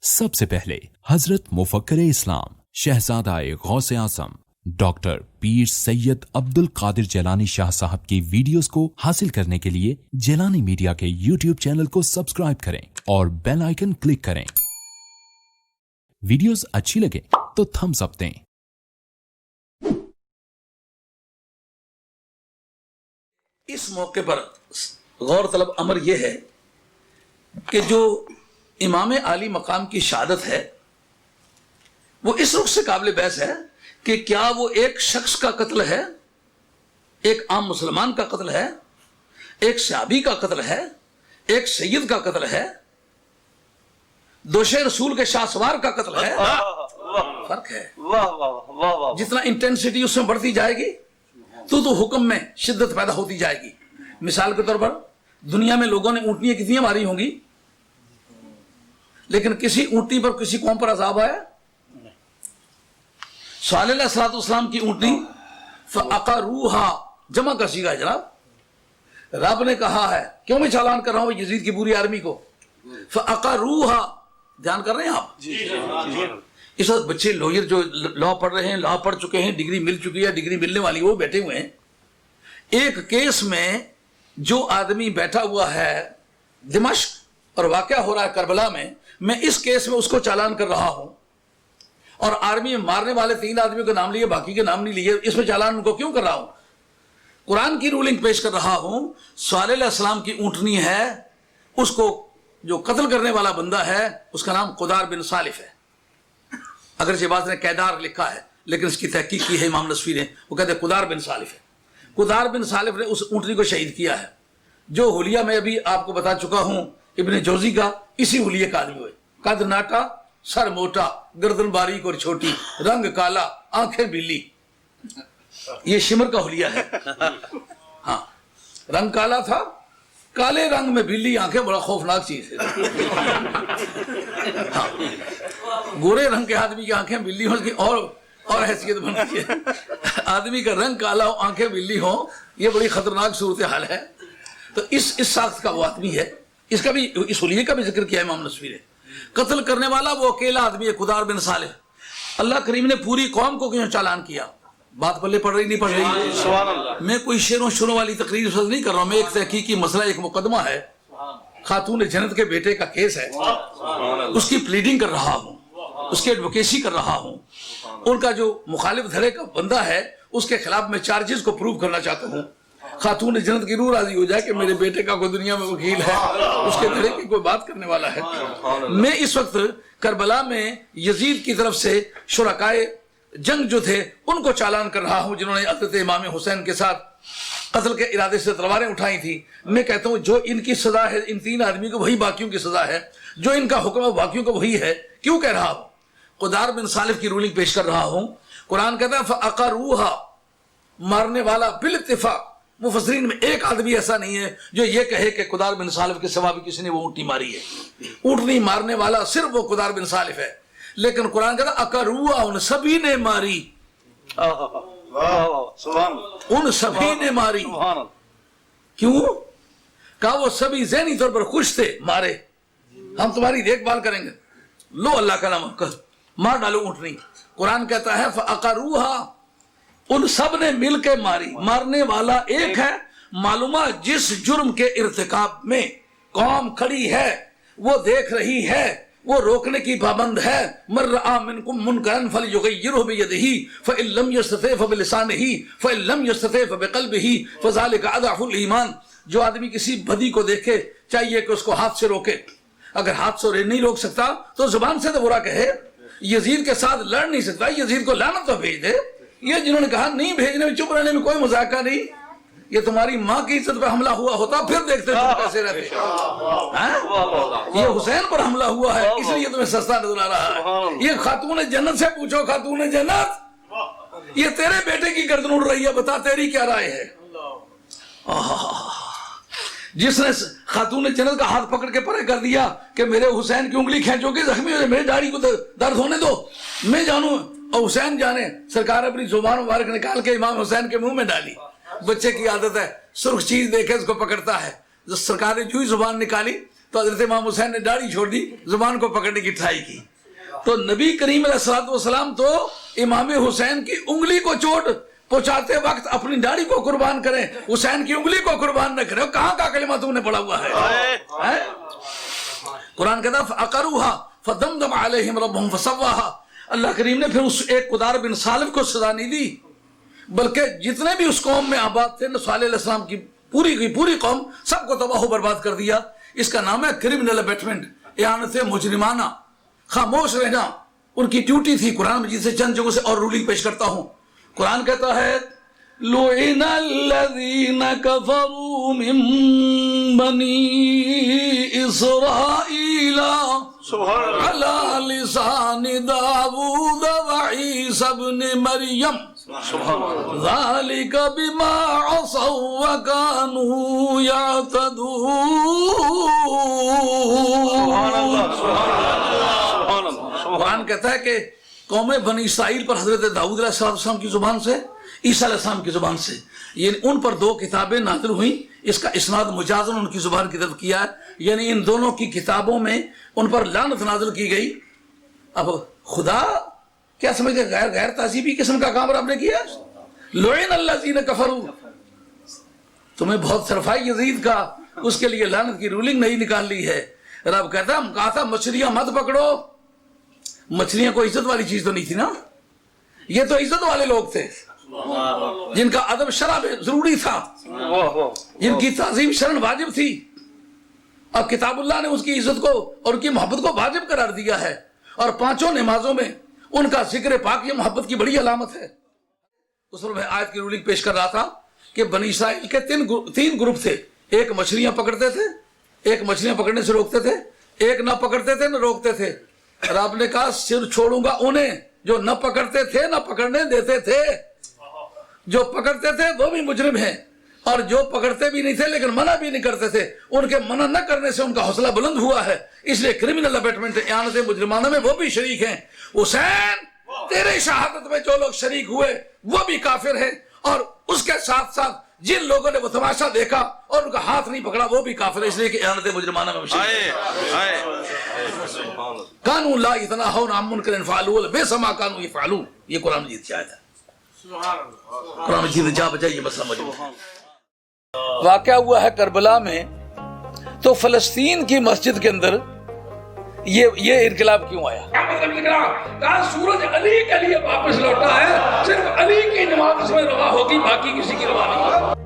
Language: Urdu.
سب سے پہلے حضرت مفکر اسلام شہزادہ غوث اعظم ڈاکٹر پیر سید عبد القادر جیلانی شاہ صاحب کی ویڈیوز کو حاصل کرنے کے لیے جیلانی میڈیا کے یوٹیوب چینل کو سبسکرائب کریں اور بیل آئیکن کلک کریں۔ ویڈیوز اچھی لگے تو تھمز اپ دیں۔ اس موقع پر غور طلب امر یہ ہے کہ جو امام عالی مقام کی شہادت ہے وہ اس رخ سے قابل بحث ہے کہ کیا وہ ایک شخص کا قتل ہے، ایک عام مسلمان کا قتل ہے، ایک صحابی کا قتل ہے، ایک سید کا قتل ہے، دوشے رسول کے شاہ سوار کا قتل ہے۔ فرق ہے۔ جتنا انٹینسٹی اس میں بڑھتی جائے گی تو حکم میں شدت پیدا ہوتی جائے گی۔ مثال کے طور پر دنیا میں لوگوں نے اونٹنیاں کتنی ماری ہوں گی، لیکن کسی اونٹنی پر کسی قوم پر عذاب آیا؟ صالح علیہ السلام کی اونٹنی فَأَقَرُوهَا جمع کا صیغہ ہے جناب۔ رب نے کہا ہے، کیوں میں چالان کر رہا ہوں یزید کی پوری آرمی کو؟ فَأَقَرُوهَا دھیان کر رہے ہیں آپ؟ جی۔ اس وقت بچے لوئر جو لا پڑھ رہے ہیں، لا پڑھ چکے ہیں، ڈگری مل چکی ہے، ڈگری ملنے والی، وہ بیٹھے ہوئے ہیں۔ ایک کیس میں جو آدمی بیٹھا ہوا ہے دمشق اور واقعہ ہو رہا ہے کربلا میں اس کیس میں اس کو چالان کر رہا ہوں، اور آرمی میں مارنے والے 3 آدمیوں کے نام لیے، باقی کے نام نہیں لیے، اس میں چالان ان کو کیوں کر رہا ہوں؟ قرآن کی رولنگ پیش کر رہا ہوں۔ صالح علیہ السلام کی اونٹنی ہے، اس کو جو قتل کرنے والا بندہ ہے اس کا نام قدار بن صالف ہے۔ اگرچہ بعض نے قیدار لکھا ہے لیکن اس کی تحقیق کی ہے امام نصفی نے، وہ کہتے ہیں قدار بن صالف ہے۔ قدار بن صالف نے اس اونٹنی کو شہید کیا ہے، جو حلیہ میں ابھی آپ کو بتا چکا ہوں ابن جوزی کا اسی حلیہ کا آدمی ہوئے۔ قد ناٹا، سر موٹا، گردن باریک اور چھوٹی، رنگ کالا، آنکھیں بلی۔ یہ شمر کا حلیہ ہے۔ ہاں، رنگ کالا تھا، کالے رنگ میں بلی آنکھیں، بڑا خوفناک چیز ہے۔ ہاں، گورے رنگ کے آدمی کی آنکھیں بلی ہوں، اس کی اور حیثیت بنتی ہے۔ آدمی کا رنگ کالا ہو، آنکھیں بلی ہوں، یہ بڑی خطرناک صورتحال ہے۔ تو اس ساخت کا وہ آدمی ہے، اس کا بھی، اس حلیے کا بھی ذکر کیا ہے امام نصفی نے۔ قتل کرنے والا وہ اکیلا آدمی ہے، قدار بن صالح۔ اللہ کریم نے پوری قوم کو کیوں چالان کیا؟ بات پلے پڑ رہی نہیں پڑ رہی؟ سبحان اللہ۔ میں کوئی شعر و شروع والی تقریر نہیں کر رہا ہوں، میں ایک تحقیقی مسئلہ، ایک مقدمہ ہے، خاتون جنت کے بیٹے کا کیس ہے، اس کی پلیڈنگ کر رہا ہوں، اس کی ایڈوکیسی کر رہا ہوں۔ ان کا جو مخالف دھڑے کا بندہ ہے اس کے خلاف میں چارجز کو پروو کرنا چاہتا ہوں۔ خاتون جنت کی روح راضی ہو جائے کہ میرے بیٹے کا کوئی دنیا میں وکیل ہے، اس کے دھڑے کی کوئی بات کرنے والا ہے۔ میں اس وقت کربلا میں یزید کی طرف سے شرکائے جنگ جو تھے ان کو چالان کر رہا ہوں، جنہوں نے حضرت امام حسین کے ساتھ قتل کے ارادے سے تلواریں اٹھائی تھیں۔ میں کہتا ہوں جو ان کی سزا ہے ان 3 آدمیوں کو وہی باقیوں کی سزا ہے، جو ان کا حکم ہے باقیوں کو وہی ہے۔ کیوں کہہ رہا ہوں؟ قدار بن صالف کی رولنگ پیش کر رہا ہوں۔ قرآن کہتا ہے فَأَقَرُوهَا مارنے والا بالاتفاق۔ مفسرین میں ایک آدمی ایسا نہیں ہے جو یہ کہے کہ قدار بن صالف کے سوا بھی کسی نے وہ اونٹنی ماری ہے۔ اونٹنی مارنے والا صرف وہ قدار بن صالف ہے، لیکن قرآن کہتا ہے اقروا، ان سبھی نے ماری، ان سبھی نے ماری۔ کیوں؟ کہا وہ سبھی ذہنی طور پر خوش تھے، مارے، ہم تمہاری دیکھ بھال کریں گے، لو اللہ کا نام مار ڈالو اونٹنی۔ قرآن کہتا ہے فَأَقَرُوهَا ان سب نے مل کے ماری۔ مارنے والا ایک ہے، معلومہ جس جرم کے ارتکاب میں قوم کھڑی ہے، وہ دیکھ رہی ہے، وہ روکنے کی پابند ہے۔ مَن رَآ مِنکم مُنکرًا فَلْیُغَیِّرْهُ بِیَدِهِ فَإِن لَّمْ یَسْتَطِعْ فَبِلِسَانِهِ فَإِن لَّمْ یَسْتَطِعْ فَبِقَلْبِهِ فَذَلِکَ أَضْعَفُ الْایمان۔ جو آدمی کسی بدی کو دیکھے چاہیے کہ اس کو ہاتھ سے روکے، اگر ہاتھ سے نہیں روک سکتا تو زبان سے تو برا کہے۔ یزید کے ساتھ لڑ نہیں سکتا، یزید کو لعنت تو بھیج دے۔ یہ جنہوں نے کہا نہیں بھیجنے میں، چپ رہنے میں کوئی مذاکرہ نہیں، یہ تمہاری ماں کی عزت پہ حملہ ہوا ہوتا پھر دیکھتے تم کیسے رہتے۔ یہ حسین پر حملہ ہوا ہے اس لیے تمہیں سستا نظر آ رہا ہے۔ یہ خاتون جنت سے پوچھو، خاتون جنت یہ تیرے بیٹے کی گردن اڑ رہی ہے، بتا تیری کیا رائے ہے؟ جس نے خاتون جنت کا ہاتھ پکڑ کے پرے کر دیا کہ میرے حسین کی انگلی کھینچو گے زخمی ہو جائے، میری داڑھی کو درد ہونے دو، میں جانوں اور حسین جانے۔ سرکار اپنی زبان مبارک نکال کے امام حسین کے منہ میں ڈالی۔ بچے کی عادت ہے سرخ چیز دیکھے اس کو پکڑتا ہے، جو سرکار نے جو ہی زبان نکالی تو حضرت امام حسین نے داڑھی چھوڑ دی, زبان کو پکڑنے کی ٹرائی کی. تو نبی کریم علیہ الصلوۃ والسلام تو امام حسین کی انگلی کو چوٹ پہنچاتے وقت اپنی داڑھی کو قربان کریں, حسین کی انگلی کو قربان نہ کریں. کہاں کا کلمہ تم نے پڑھا ہوا ہے؟ قرآن کہتا فَأَقَرُوهَا فَدَمْدَمَ عَلَيْهِمْ رَبُّهُمْ فَسَوَّاهَا. اللہ کریم نے پھر اس ایک قدار بن صالح کو سزا نہیں دی, بلکہ جتنے بھی اس قوم میں آباد تھے, صالح علیہ السلام کی پوری قوم, سب کو تباہ و برباد کر دیا. اس کا نام ہے کرمنل ابیٹمنٹ, اعانت مجرمانہ. خاموش رہنا ان کی ڈیوٹی تھی. قرآن مجید سے چند جگہوں سے اور رولنگ پیش کرتا ہوں. قرآن کہتا ہے لُعِنَ الَّذِينَ كَفَرُوا مِن بَنِي إِسْرَائِيلَ عَلَى لِسَانِ دَاوُودَ وَعِيسَى ابْنِ مَرْيَمَ ذَلِكَ بِمَا عَصَوْا وَكَانُوا يَعْتَدُونَ. قرآن کہتا ہے کہ قوم بنی اسرائیل پر حضرت داؤد علیہ السلام کی زبان سے, عیسیٰ علیہ السلام کی زبان سے, یعنی ان پر 2 کتابیں نازل ہوئیں. اس کا اسناد مجازن ان کی زبان کی طرف کیا ہے, یعنی ان دونوں کی کتابوں میں ان پر لعنت نازل کی گئی. اب خدا کیا سمجھتے, غیر تہذیبی قسم کا کام رب نے کیا. لعن الذین کفروا, تمہیں بہت صرفائی یزید کا, اس کے لیے لعنت کی رولنگ نہیں نکال لی ہے. رب کہتا ہم کہا تھا مچھلیاں مت پکڑو. مچھلیاں کوئی عزت والی چیز تو نہیں تھی نا, یہ تو عزت والے لوگ تھے جن کا ادب شرع ضروری تھا, جن کی تعظیم شرعن واجب تھی. اب کتاب اللہ نے اس کی عزت کو اور ان کی محبت کو واجب قرار دیا ہے, اور 5 نمازوں میں ان کا ذکر پاک یہ محبت کی بڑی علامت ہے. اس پر میں آیت کی رولنگ پیش کر رہا تھا کہ بنی اسرائیل کے 3 گروپ تھے. ایک مچھلیاں پکڑتے تھے, ایک مچھلیاں پکڑنے سے روکتے تھے, ایک نہ پکڑتے تھے نہ روکتے تھے. اور آپ نے کہا سر چھوڑوں گا انہیں جو نہ پکڑتے تھے نہ پکڑنے دیتے تھے. جو پکڑتے تھے وہ بھی مجرم ہیں, اور جو پکڑتے بھی نہیں تھے لیکن منع بھی نہیں کرتے تھے, ان کے منع نہ کرنے سے ان کا حوصلہ بلند ہوا ہے. اس لیے کرمنل ابیٹمنٹ اعانت مجرمانہ میں وہ بھی شریک ہیں. حسین تیرے شہادت میں جو لوگ شریک ہوئے وہ بھی کافر ہیں, اور اس کے ساتھ ساتھ جن لوگوں نے وہ تماشا دیکھا اور ان کا ہاتھ نہیں پکڑا وہ بھی کافر ہے. اس لیے کہ اعانت مجرمانہ میں کانوا لا یتناہون عن منکر فعلوہ لبئس ما کانوا یفعلون. یہ قرآن مجید کی آیت ہے. قرآن مجید جا بجا یہ مسئلہ موجود ہے. واقعہ ہوا ہے کربلا میں, تو فلسطین کی مسجد کے اندر یہ انقلاب کیوں آیا؟ کہا سورج علی کے لیے واپس لوٹا ہے, صرف علی کی نماز اس میں روا ہوگی, باقی کسی کی روا نہیں.